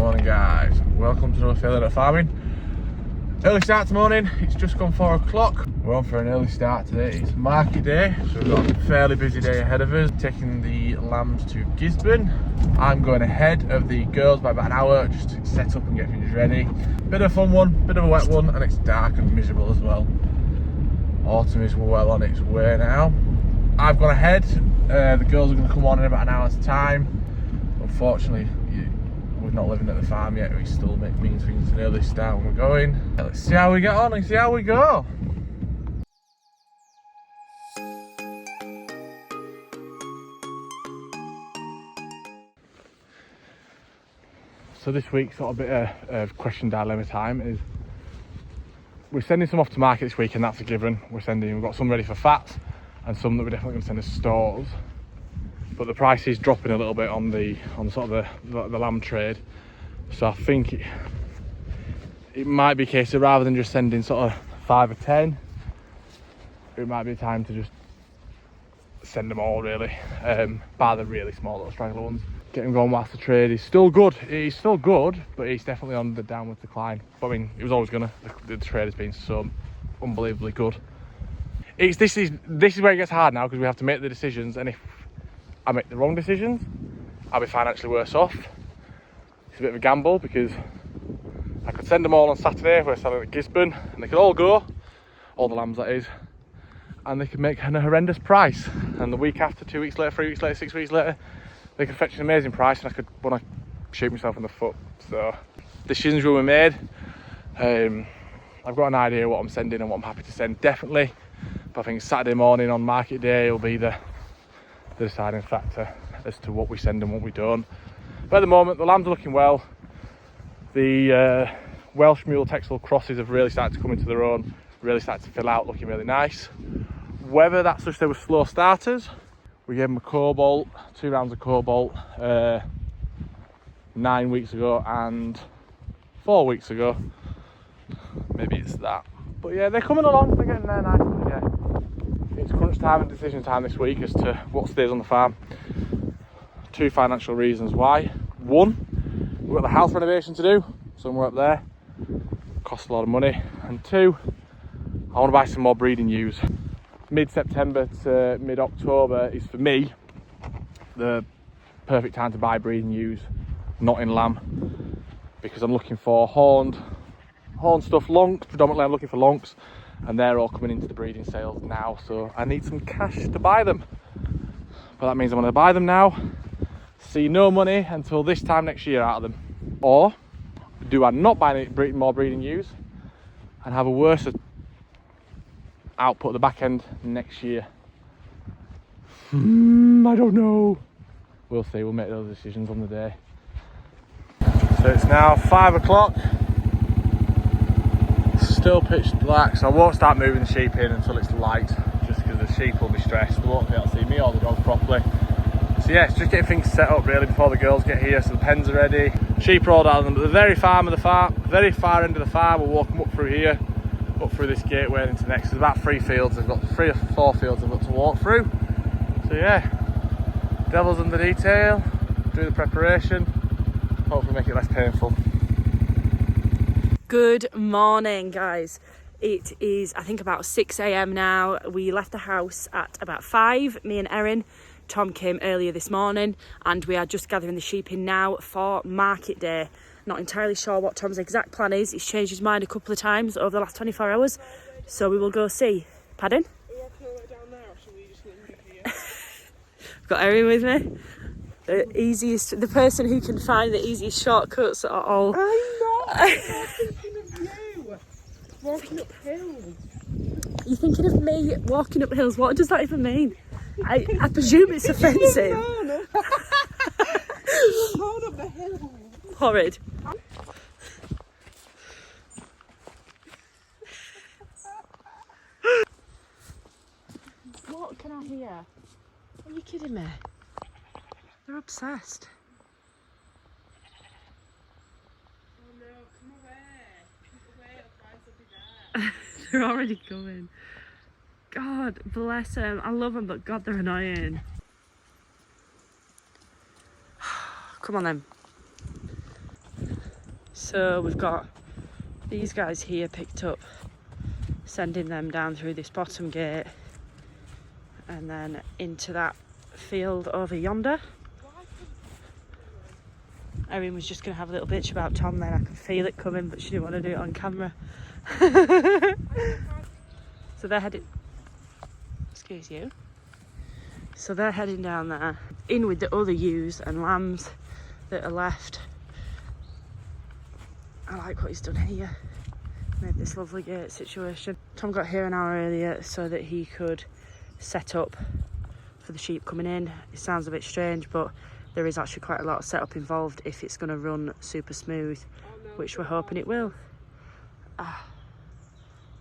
Morning guys, welcome to another failure at farming. Early start this morning, it's just gone 4 o'clock. We're on for an early start today. It's market day, so we've got a fairly busy day ahead of us. Taking the lambs to Gisborne. I'm going ahead of the girls by about an hour just to set up and get things ready. Bit of a fun one, bit of a wet one, and it's dark and miserable as well. Autumn is well on its way now. I've gone ahead, the girls are going to come on in about an hour's time. Unfortunately, we're not living at the farm yet, which still means things an early start when we're going. Let's see how we get on and see how we go. So this week, sort of a bit of question dilemma time is, we're sending some off to market this week, and that's a given. We've got some ready for fats and some that we're definitely going to send to stores. But the price is dropping a little bit on sort of the lamb trade, so I think it might be a case of, rather than just sending sort of 5 or 10, it might be time to just send them all really, bar the really small little straggler ones. Get them going whilst the trade is still good. It's still good, but it's definitely on the downward decline. But I mean, it was always gonna. The trade has been so unbelievably good. This is where it gets hard now, because we have to make the decisions, and if I make the wrong decisions, I'll be financially worse off. It's a bit of a gamble, because I could send them all on Saturday, we're selling at Gisborne, and they could all go, all the lambs that is, and they could make a horrendous price. And the week after, 2 weeks later, 3 weeks later, 6 weeks later, they could fetch an amazing price, and I could want to shoot myself in the foot. So decisions will be made. I've got an idea what I'm sending and what I'm happy to send, definitely. But I think Saturday morning on market day will be the deciding factor as to what we send and what we don't. But at the moment, the lambs are looking well. The Welsh Mule Texel crosses have really started to come into their own, really started to fill out, looking really nice. Whether that's just they were slow starters, we gave them a cobalt, 2 rounds of cobalt 9 weeks ago and 4 weeks ago. Maybe it's that. But yeah, they're coming along, they're getting there nicely, yeah. It's crunch time and decision time this week as to what stays on the farm. 2 financial reasons why. 1, we've got the house renovation to do, somewhere up there. Costs a lot of money. And 2, I want to buy some more breeding ewes. Mid-September to mid-October is, for me, the perfect time to buy breeding ewes, not in lamb, because I'm looking for horn stuff, lonks. Predominantly I'm looking for lonks, and they're all coming into the breeding sales now, so I need some cash to buy them. But that means I'm going to buy them now, see no money until this time next year out of them. Or do I not buy any more breeding ewes and have a worse output at the back end next year? I don't know. We'll see, we'll make those decisions on the day. So it's now 5 o'clock. Still pitch black, so I won't start moving the sheep in until it's light, just because the sheep will be stressed. They won't be able to see me or the dogs properly. So yeah, it's just getting things set up really before the girls get here, so the pens are ready. Sheep are all down at the very far end of the farm. We'll walk them up through here, up through this gateway and into the next. There's about 3 fields. They've got 3 or 4 fields they've got to walk through. So yeah, devil's in the detail, do the preparation, hopefully make it less painful. Good morning, guys. It is, I think, about 6 a.m. now. We left the house at about 5, me and Erin. Tom came earlier this morning, and we are just gathering the sheep in now for market day. Not entirely sure what Tom's exact plan is. He's changed his mind a couple of times over the last 24 hours, so we will go see. Pardon? I've got Erin with me. The person who can find the easiest shortcuts are all. I'm thinking of you walking up hills. You're thinking of me walking up hills? What does that even mean? I presume it's offensive. Horn up the hill. Horrid. What can I hear? Are you kidding me? They're obsessed. Oh no, come away, otherwise they'll be there. They're already coming. God bless them. I love them, but God, they're annoying. Come on then. So we've got these guys here picked up, sending them down through this bottom gate and then into that field over yonder. Erin was just going to have a little bitch about Tom then, I could feel it coming, but she didn't want to do it on camera. So they're heading, excuse you. So they're heading down there, in with the other ewes and lambs that are left. I like what he's done here. Made this lovely gate situation. Tom got here an hour earlier so that he could set up for the sheep coming in. It sounds a bit strange, but there is actually quite a lot of setup involved if it's going to run super smooth, which we're hoping it will.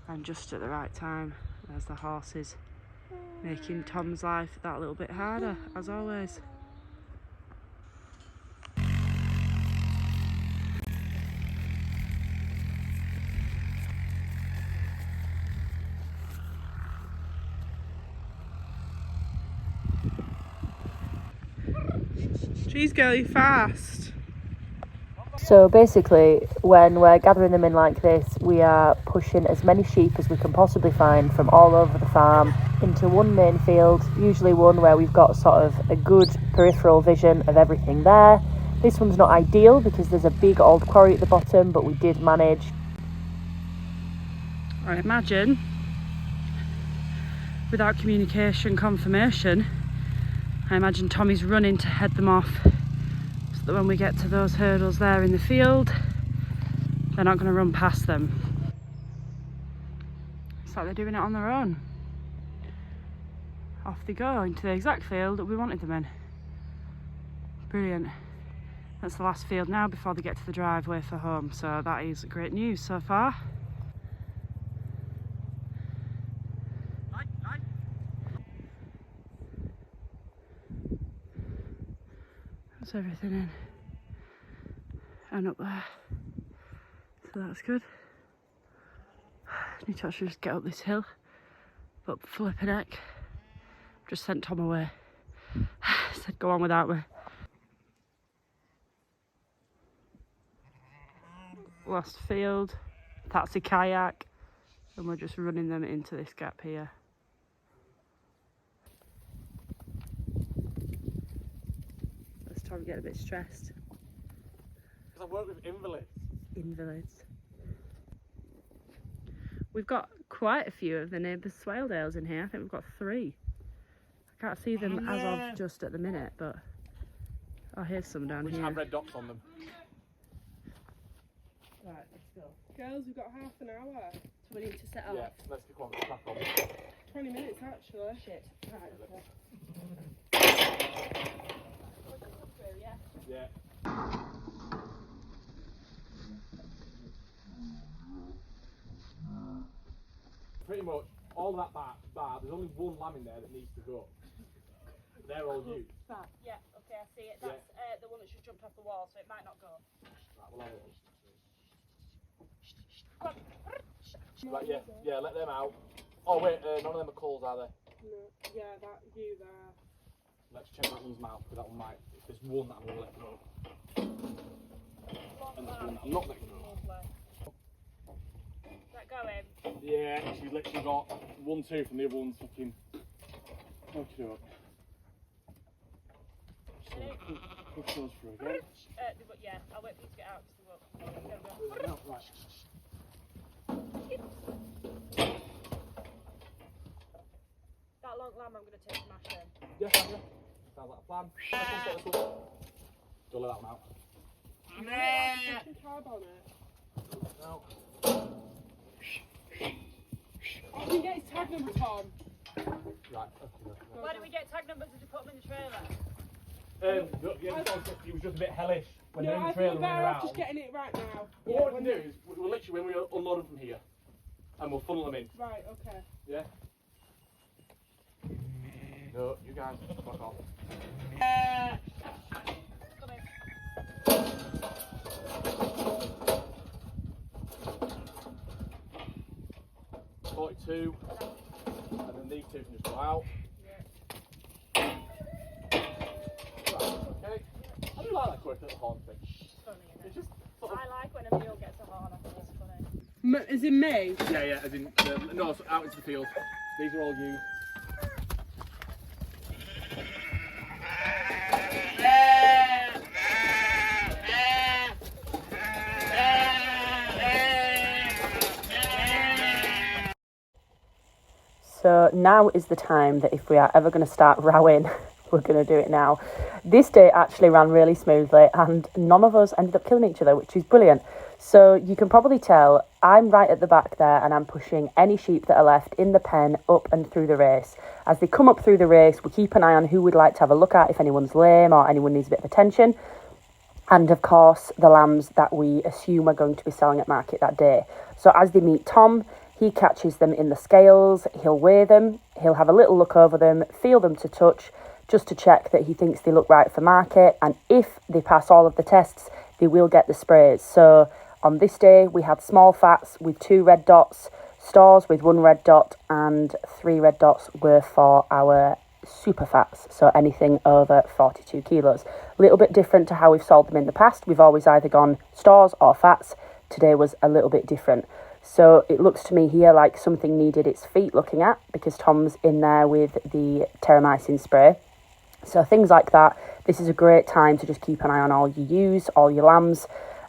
And just at the right time, there's the horses, making Tom's life that little bit harder, as always. She's going fast. So basically, when we're gathering them in like this, we are pushing as many sheep as we can possibly find from all over the farm into one main field, usually one where we've got sort of a good peripheral vision of everything there. This one's not ideal because there's a big old quarry at the bottom, but we did manage. I imagine, without communication confirmation, I imagine Tommy's running to head them off, so that when we get to those hurdles there in the field, they're not going to run past them. It's like they're doing it on their own. Off they go into the exact field that we wanted them in. Brilliant. That's the last field now before they get to the driveway for home, so that is great news so far. That's everything in and up there, so that's good. Need to actually just get up this hill, but flipping heck, just sent Tom away. Said go on without me. Last field, that's a kayak, and we're just running them into this gap here. Let's Tom get a bit stressed. Because I work with invalids. Invalids. We've got quite a few of the neighbours' Swaledales in here. I think we've got 3. I can't see them as of just at the minute, but oh, here's some down Which here. have red dots on them. Right, let's go. Girls, we've got half an hour. So we need to set up. Yeah, let's go on, crack on. 20 minutes actually. Shit. Right, okay. Yeah. Pretty much all that bar, there's only one lamb in there that needs to go. They're all you. Yeah, okay, I see it. That's the one that's just jumped off the wall, so it might not go. Right, well, right, yeah, let them out. Oh wait, none of them are calls, are they? No, yeah, that you there. Let's check that one's mouth, because that one might. There's one that I'm going to let go. And there's one that I'm not letting go. Is that going? Yeah, she's literally got 1, 2 from the other one's fucking. Okay, up. So, push those through again. Yeah, I'll wait for you to get out because they won't. No, right. That long lamb I'm going to take to mash in. Yeah, yeah. Sounds like a plan. Don't let that one out. Fucking carb on it. No. I can get his tag number, Tom. Right, okay. Why do we get tag numbers if you put them in the trailer? It was just a bit hellish when they're in the I trailer feel running better off around. just getting it right now. Well, what we can do is, we'll literally, when we unload them from here, and we'll funnel them in. Right, okay. Yeah? No, you guys, fuck off. Come in. 42, and then these 2 can just go out. Right, okay. I do like that quick little horn thing. Funny, isn't it? It's just sort of I like when a As in me? Yeah, as in, no, so out into the field. These are all you. So now is the time that if we are ever going to start rowing, we're going to do it now. This day actually ran really smoothly and none of us ended up killing each other, which is brilliant. So you can probably tell I'm right at the back there and I'm pushing any sheep that are left in the pen up and through the race. As they come up through the race, we keep an eye on who we'd like to have a look at if anyone's lame or anyone needs a bit of attention. And of course, the lambs that we assume are going to be selling at market that day. So as they meet Tom, he catches them in the scales, he'll weigh them, he'll have a little look over them, feel them to touch, just to check that he thinks they look right for market. And if they pass all of the tests, they will get the sprays. So on this day, we had small fats with 2 red dots, stores with 1 red dot, and 3 red dots were for our super fats, so anything over 42 kilos. A little bit different to how we've sold them in the past. We've always either gone stores or fats. Today was a little bit different. So it looks to me here like something needed its feet looking at, because Tom's in there with the terramycin spray. So things like that, this is a great time to just keep an eye on all your ewes, all your lambs,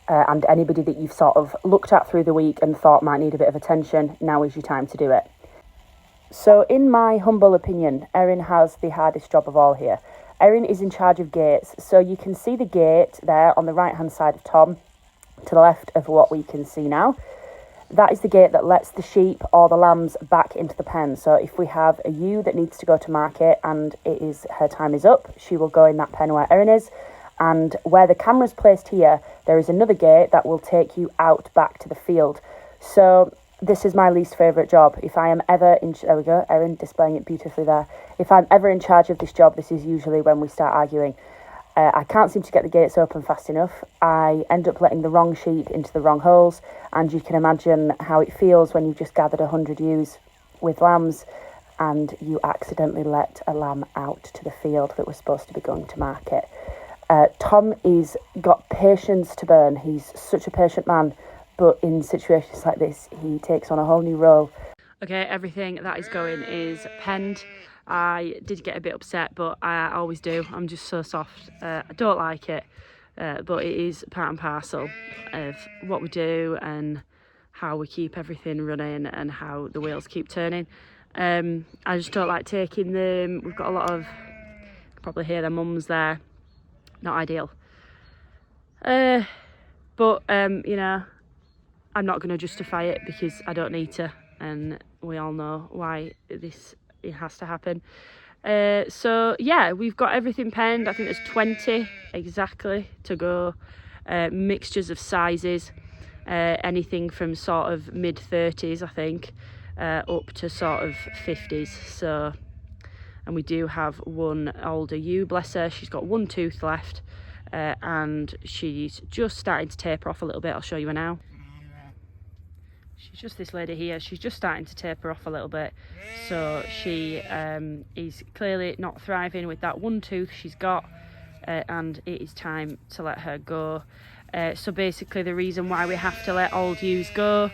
and anybody that you've sort of looked at through the week and thought might need a bit of attention. Now is your time to do it. So in my humble opinion, Erin has the hardest job of all here. Erin is in charge of gates, so you can see the gate there on the right hand side of Tom, to the left of what we can see now. That is the gate that lets the sheep or the lambs back into the pen. So if we have a ewe that needs to go to market and her time is up, she will go in that pen where Erin is. And where the camera's placed here, there is another gate that will take you out back to the field. So this is my least favourite job. If I am ever in... There we go, Erin displaying it beautifully there. If I'm ever in charge of this job, this is usually when we start arguing. I can't seem to get the gates open fast enough. I end up letting the wrong sheep into the wrong holes, and you can imagine how it feels when you've just gathered 100 ewes with lambs and you accidentally let a lamb out to the field that was supposed to be going to market. Tom is got patience to burn. He's such a patient man, but in situations like this, he takes on a whole new role. Okay, everything that is going is penned. I did get a bit upset, but I always do. I'm just so soft. I don't like it, but it is part and parcel of what we do and how we keep everything running and how the wheels keep turning. I just don't like taking them. We've got a lot of, you can probably hear their mums there. Not ideal. But, you know, I'm not going to justify it because I don't need to. And we all know why it has to happen. So yeah, we've got everything penned. I think there's 20 exactly to go. Mixtures of sizes, anything from sort of mid 30s, I think, up to sort of 50s. So, and we do have one older ewe, bless her. She's got 1 tooth left, and she's just starting to taper off a little bit. I'll show you her now. She's just this lady here. She's just starting to taper off a little bit. So she is clearly not thriving with that 1 tooth she's got, and it is time to let her go. So basically the reason why we have to let old ewes go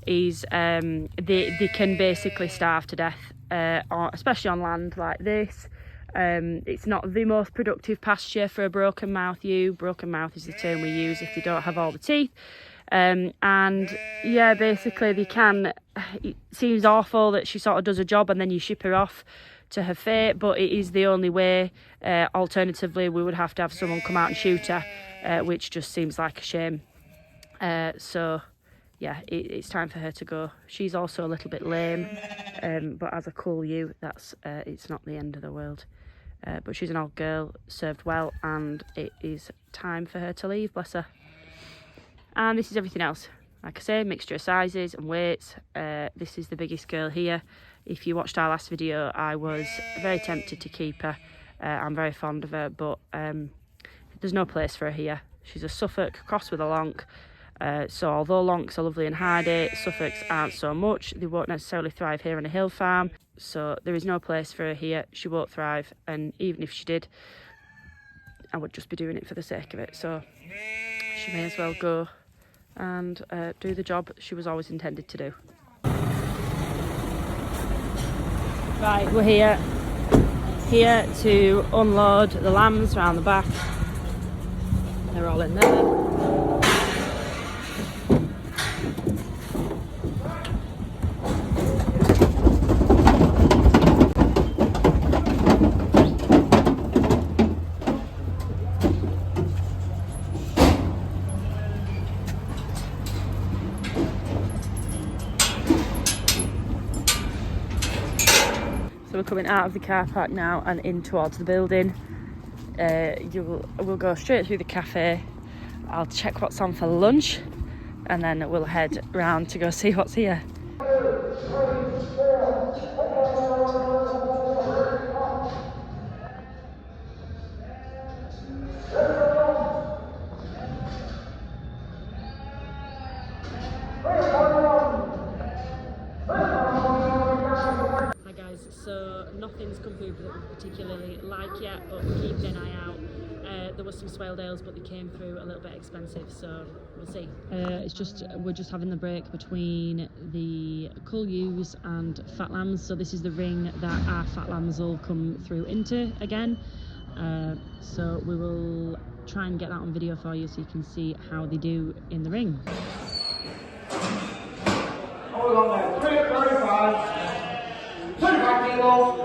is they can basically starve to death, especially on land like this. It's not the most productive pasture for a broken mouth ewe. Broken mouth is the term we use if they don't have all the teeth. And yeah, basically they can, it seems awful that she sort of does a job and then you ship her off to her fate, but it is the only way. Alternatively, we would have to have someone come out and shoot her, which just seems like a shame. So yeah, it's time for her to go. She's also a little bit lame, but as a cool ewe, that's it's not the end of the world. But she's an old girl, served well, and it is time for her to leave, bless her. And this is everything else. Like I say, mixture of sizes and weights. This is the biggest girl here. If you watched our last video, I was very tempted to keep her. I'm very fond of her, but there's no place for her here. She's a Suffolk crossed with a Lonk. So although Lonks are lovely and hardy, Suffolks aren't so much. They won't necessarily thrive here on a hill farm. So there is no place for her here. She won't thrive. And even if she did, I would just be doing it for the sake of it. So she may as well go and do the job she was always intended to do. Right, we're here to unload the lambs around the back. They're all in there. So we're coming out of the car park now and in towards the building. We'll go straight through the cafe. I'll check what's on for lunch and then we'll head round to go see what's here. So nothing's come through that we particularly like yet, but we're keeping an eye out. There was some swale ales, but they came through a little bit expensive, so we'll see. We're just having the break between the cull ewes and fat lambs. So this is the ring that our fat lambs will come through into again. So we will try and get that on video for you so you can see how they do in the ring. Hold on there, 335. 25 kilos,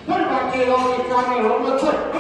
25 kilos, it's on the road, let's put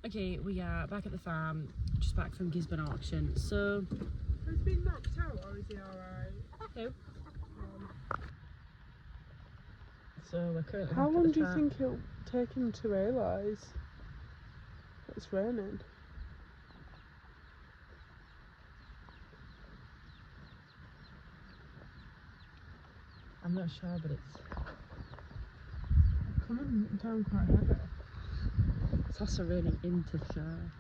Okay, we are back at the farm, just back from Gisborne auction. So Has he been knocked out or is he alright? who? So we're currently How back long at do the you farm. think it'll take him to realise that it's raining? I'm not sure, but it's Coming down quite heavy. it's also raining into the shower.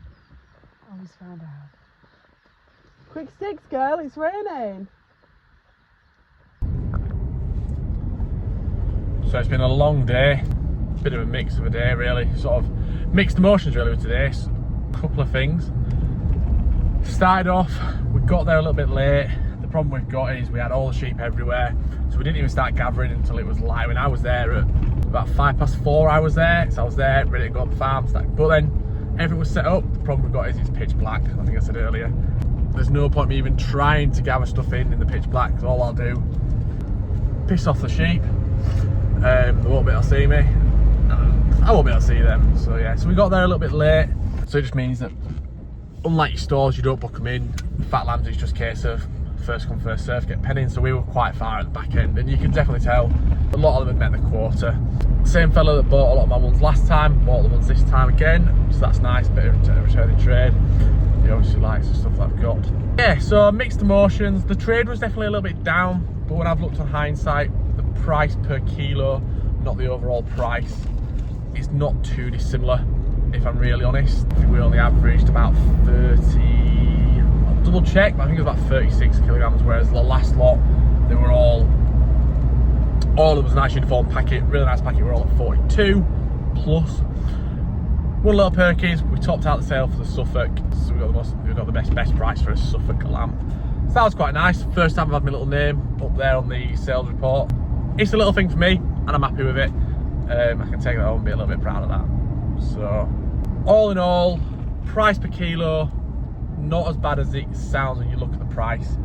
Oh, he's found out. Quick sticks, girl, it's raining. So it's been a long day, bit of a mix of a day really, sort of mixed emotions really with today. A couple of things. Started off, we got there a little bit late. The problem we've got is we had all the sheep everywhere, so we didn't even start gathering until it was light. When I was there at about 4:05 I was there, so I was there ready to go up the farm. But then everything was set up. The problem we've got is it's pitch black, I think I said earlier. There's no point me even trying to gather stuff in the pitch black, because all I'll do, piss off the sheep. They won't be able to see me. I won't be able to see them. So yeah, so we got there a little bit late. So it just means that unlike your stores, you don't book them in. Fat lambs, it's just a case of first come first serve, get pen in. So we were quite far at the back end, and you can definitely tell a lot of them had met the quota. Same fella that bought a lot of my ones last time bought the ones this time again, so that's nice, bit of returning trade. He obviously likes the stuff that I've got. Yeah, so mixed emotions. The trade was definitely a little bit down, but when I've looked on hindsight, the price per kilo, not the overall price, is not too dissimilar, if I'm really honest. I think we only averaged about 30, I'll double check, but I think it was about 36 kilograms, whereas the last lot, they were all of them was a nice uniform packet, really nice packet. We're all at 42 plus. One little perkies, we topped out the sale for the Suffolk, so we got the best price for a Suffolk lamb. So that was quite nice. First time I've had my little name up there on the sales report. It's a little thing for me, and I'm happy with it. I can take that home and be a little bit proud of that. So, all in all, price per kilo, not as bad as it sounds when you look at the price.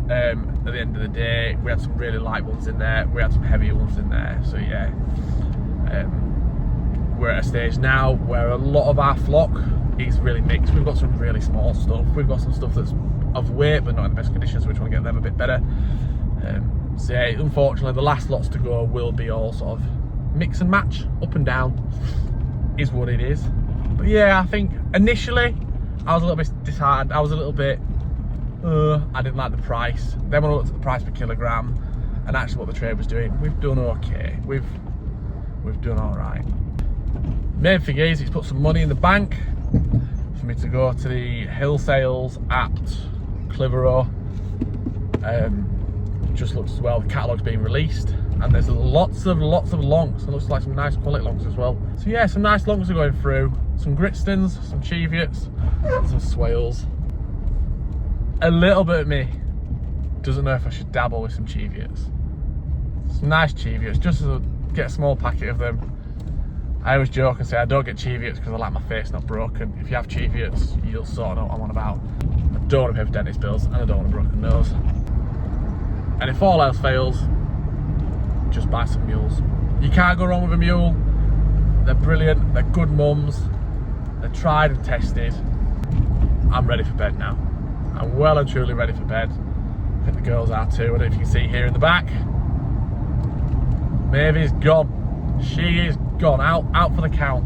At the end of the day, we had some really light ones in there, we had some heavier ones in there, so yeah. We're at a stage now where a lot of our flock is really mixed. We've got some really small stuff, we've got some stuff that's of weight but not in the best condition, so we're trying to get them a bit better. So yeah, unfortunately the last lots to go will be all sort of mix and match, up and down, is what it is. But yeah, I think initially I was a little bit disheartened, I was a little bit I didn't like the price. Then when I looked at the price per kilogram and actually what the trade was doing, we've done okay. We've done all right. Main thing is, it's put some money in the bank for me to go to the hill sales at Clitheroe. Just looks as well, the catalogue's being released, and there's lots of longs. It looks like some nice quality longs as well. So yeah, some nice longs are going through. Some Gritstons, some Cheviots, some Swales. A little bit of me doesn't know if I should dabble with some Cheviots. Some nice Cheviots, just to get a small packet of them. I always joke and say I don't get Cheviots because I like my face not broken. If you have Cheviots, you'll sort of know what I'm on about. I don't want to pay for dentist bills, and I don't want a broken nose. And if all else fails, just buy some mules. You can't go wrong with a mule. They're brilliant, they're good mums, they're tried and tested. I'm ready for bed now. I'm well and truly ready for bed. I think the girls are too. I don't know if you can see here in the back. Mavy's gone. She is gone, out for the count.